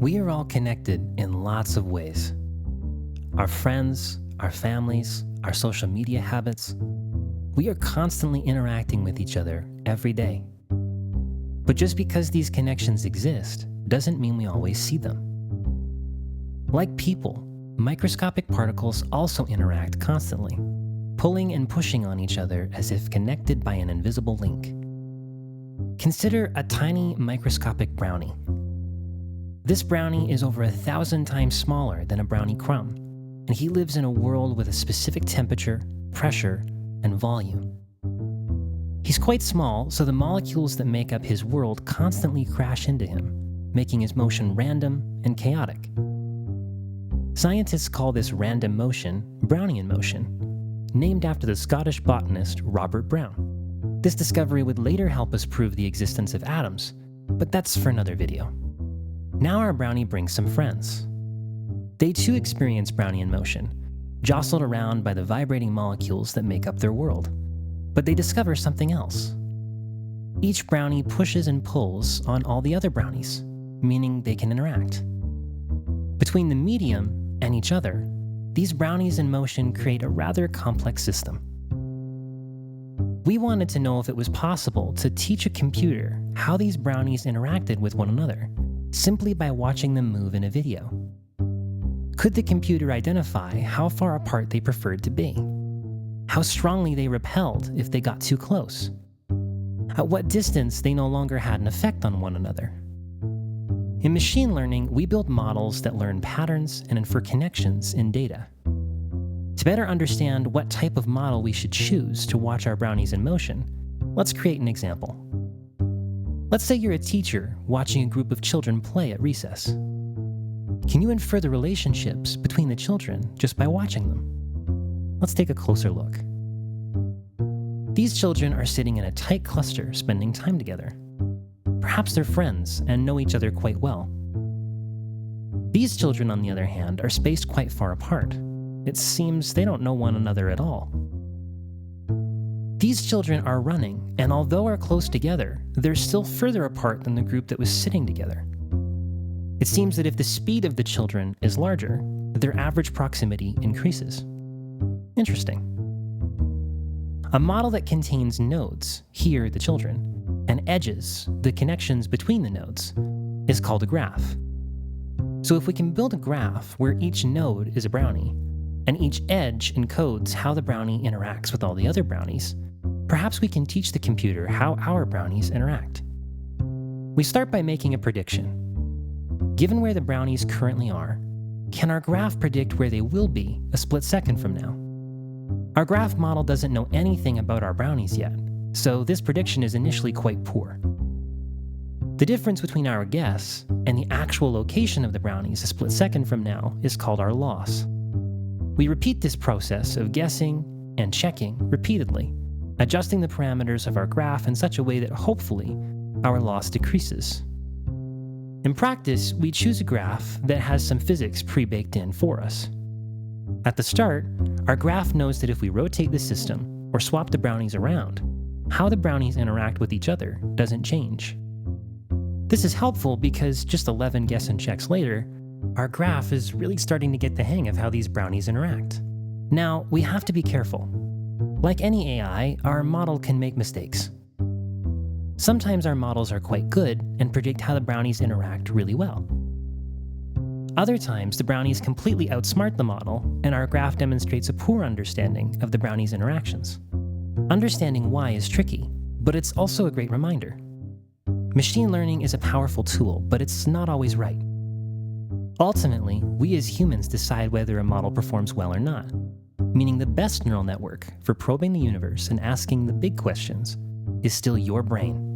We are all connected in lots of ways. Our friends, our families, our social media habits. We are constantly interacting with each other every day. But just because these connections exist doesn't mean we always see them. Like people, microscopic particles also interact constantly, pulling and pushing on each other as if connected by an invisible link. Consider a tiny microscopic brownie. This brownie is over 1,000 times smaller than a brownie crumb, and he lives in a world with a specific temperature, pressure, and volume. He's quite small, so the molecules that make up his world constantly crash into him, making his motion random and chaotic. Scientists call this random motion Brownian motion, named after the Scottish botanist Robert Brown. This discovery would later help us prove the existence of atoms, but that's for another video. Now our brownie brings some friends. They too experience Brownian motion, jostled around by the vibrating molecules that make up their world. But they discover something else. Each brownie pushes and pulls on all the other brownies, meaning they can interact. Between the medium and each other, these brownies in motion create a rather complex system. We wanted to know if it was possible to teach a computer how these brownies interacted with one another, simply by watching them move in a video. Could the computer identify how far apart they preferred to be? How strongly they repelled if they got too close? At what distance they no longer had an effect on one another? In machine learning, we build models that learn patterns and infer connections in data. To better understand what type of model we should choose to watch our brownies in motion, let's create an example. Let's say you're a teacher watching a group of children play at recess. Can you infer the relationships between the children just by watching them? Let's take a closer look. These children are sitting in a tight cluster spending time together. Perhaps they're friends and know each other quite well. These children, on the other hand, are spaced quite far apart. It seems they don't know one another at all. These children are running, and although are close together, they're still further apart than the group that was sitting together. It seems that if the speed of the children is larger, their average proximity increases. Interesting. A model that contains nodes, here the children, and edges, the connections between the nodes, is called a graph. So if we can build a graph where each node is a brownie, and each edge encodes how the brownie interacts with all the other brownies, perhaps we can teach the computer how our brownies interact. We start by making a prediction. Given where the brownies currently are, can our graph predict where they will be a split second from now? Our graph model doesn't know anything about our brownies yet, so this prediction is initially quite poor. The difference between our guess and the actual location of the brownies a split second from now is called our loss. We repeat this process of guessing and checking repeatedly, adjusting the parameters of our graph in such a way that hopefully our loss decreases. In practice, we choose a graph that has some physics pre-baked in for us. At the start, our graph knows that if we rotate the system or swap the brownies around, how the brownies interact with each other doesn't change. This is helpful because just 11 guess and checks later, our graph is really starting to get the hang of how these brownies interact. Now, we have to be careful. Like any AI, our model can make mistakes. Sometimes our models are quite good and predict how the brownies interact really well. Other times, the brownies completely outsmart the model, and our graph demonstrates a poor understanding of the brownies' interactions. Understanding why is tricky, but it's also a great reminder. Machine learning is a powerful tool, but it's not always right. Ultimately, we as humans decide whether a model performs well or not, meaning the best neural network for probing the universe and asking the big questions is still your brain.